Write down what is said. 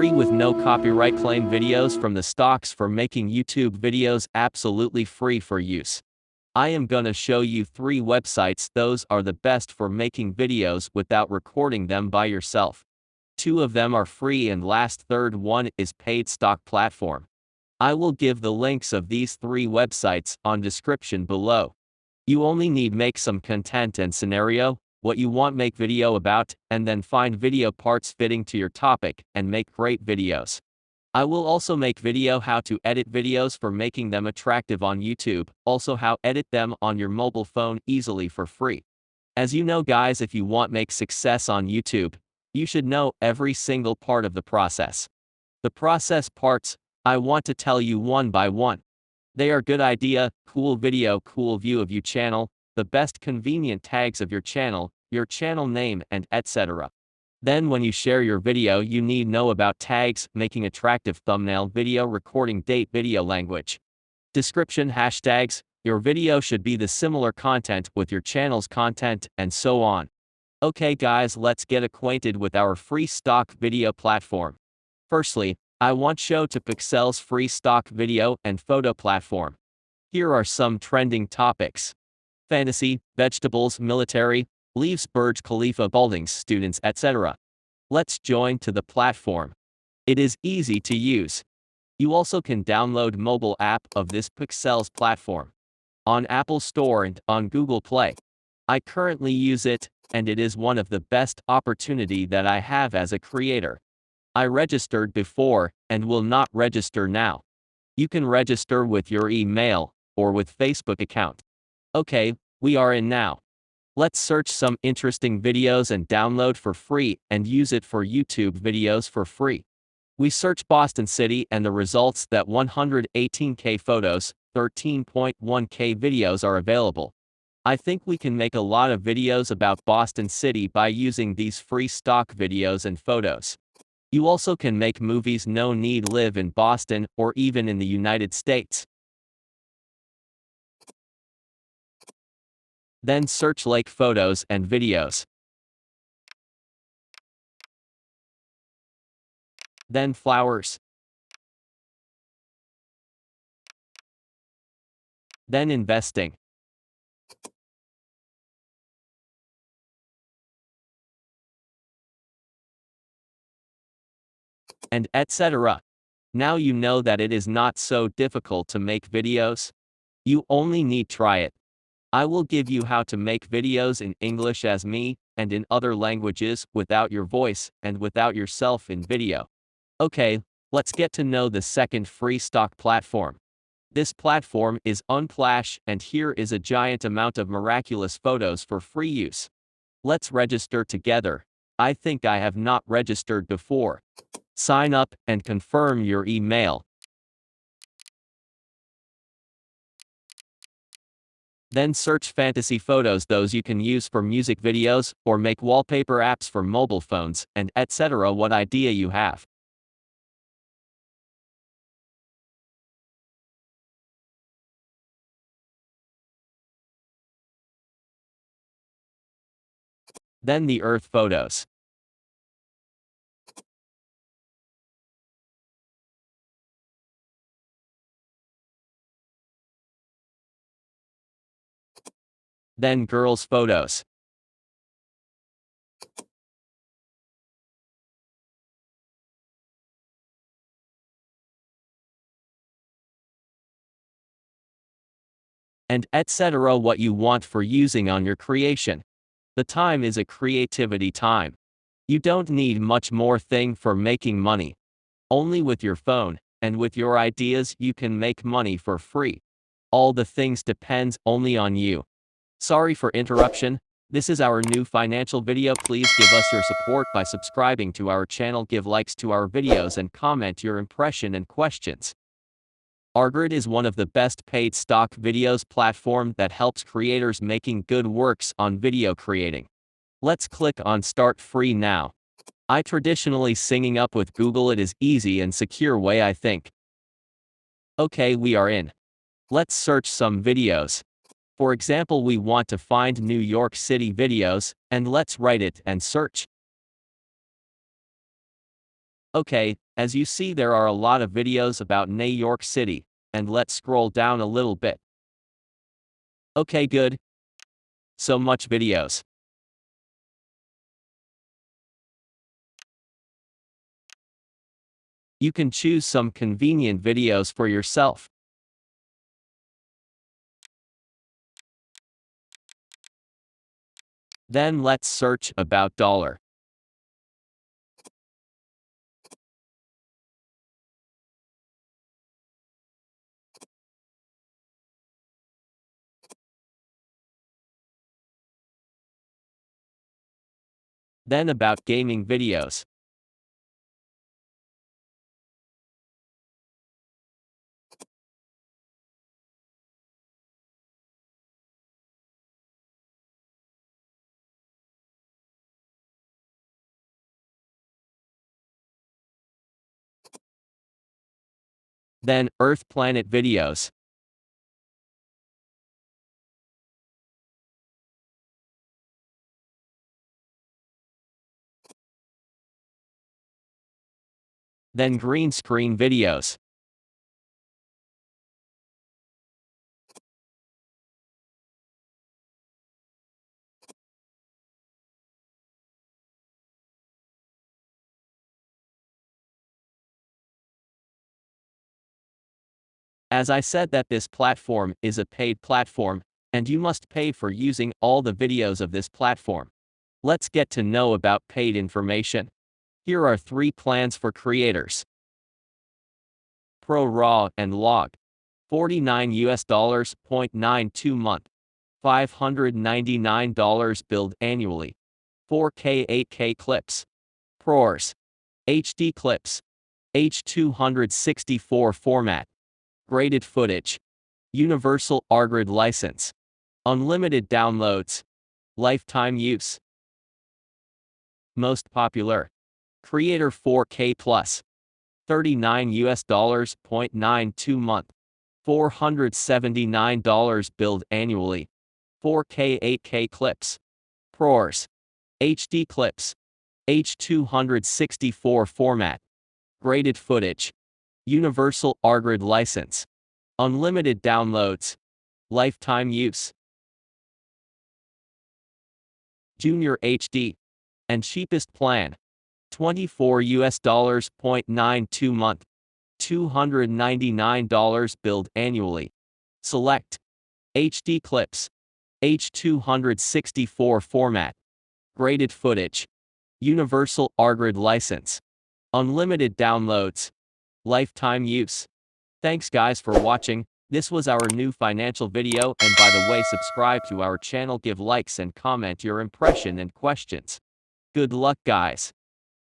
free with no copyright claim videos from the stocks for making YouTube videos absolutely free for use. I am gonna show you 3 websites. Those are the best for making videos without recording them by yourself. 2 of them are free and last third one is paid stock platform. I will give the links of these 3 websites on description below. You only need make some content and scenario, what you want make video about, and then find video parts fitting to your topic and make great videos. I will also make video how to edit videos for making them attractive on YouTube, also how edit them on your mobile phone easily for free. As you know guys, if you want make success on YouTube, you should know every single part of the process. The process parts, I want to tell you one by one. They are good idea, cool video, cool view of your channel, the best convenient tags of your channel name and etc. Then when you share your video you need know about tags, making attractive thumbnail, video recording date, video language, description, hashtags, your video should be the similar content with your channel's content and so on. Okay guys, let's get acquainted with our free stock video platform. Firstly, I want show to Pixel's free stock video and photo platform. Here are some trending topics. Fantasy, vegetables, military, leaves, Burj Khalifa, buildings, students, etc. Let's join to the platform. It is easy to use. You also can download mobile app of this Pixel's platform on Apple Store and on Google Play. I currently use it, and it is one of the best opportunity that I have as a creator. I registered before, and will not register now. You can register with your email, or with Facebook account. Okay, we are in now. Let's search some interesting videos and download for free and use it for YouTube videos for free. We search Boston City and the results that 118K photos, 13.1K videos are available. I think we can make a lot of videos about Boston City by using these free stock videos and photos. You also can make movies, no need live in Boston or even in the United States. Then search lake photos and videos. Then flowers. Then investing. And etc. Now you know that it is not so difficult to make videos. You only need try it. I will give you how to make videos in English as me, and in other languages, without your voice, and without yourself in video. Okay, let's get to know the second free stock platform. This platform is Unsplash, and here is a giant amount of miraculous photos for free use. Let's register together. I think I have not registered before. Sign up and confirm your email. Then search fantasy photos, those you can use for music videos, or make wallpaper apps for mobile phones, and etc. What idea you have. Then the earth photos. Then girls photos. And etc. what you want for using on your creation. The time is a creativity time. You don't need much more thing for making money. Only with your phone, and with your ideas you can make money for free. All the things depends only on you. Sorry for interruption. This is our new financial video. Please give us your support by subscribing to our channel, give likes to our videos and comment your impression and questions. Argrid is one of the best paid stock videos platform that helps creators making good works on video creating. Let's click on start free now. I traditionally singing up with Google, it is easy and secure way I think. Okay, we are in. Let's search some videos. For example, we want to find New York City videos, and let's write it and search. Okay, as you see there are a lot of videos about New York City, and let's scroll down a little bit. Okay, good. So much videos. You can choose some convenient videos for yourself. Then let's search about dollar. Then about gaming videos. Then Earth Planet videos. Then green screen videos. As I said that this platform is a paid platform, and you must pay for using all the videos of this platform. Let's get to know about paid information. Here are 3 plans for creators. Pro Raw and Log. $49 0.92 month. $599 billed annually. 4K 8K clips. ProRes. HD clips. H264 format. Graded footage. Universal R-Grid license. Unlimited downloads. Lifetime use. Most popular. Creator 4K Plus. $39 0.92 month. $479 billed annually. 4K 8K clips. ProRes. HD clips. H264 format. Graded footage. Universal R-Grid license. Unlimited downloads. Lifetime use. Junior HD. And cheapest plan. $24 0.92 month. $299 billed annually. Select. HD clips. H264 format. Graded footage. Universal R-Grid license. Unlimited downloads. Lifetime use. Thanks guys for watching. This was our new financial video, and by the way, subscribe to our channel, give likes and comment your impression and questions. Good luck guys.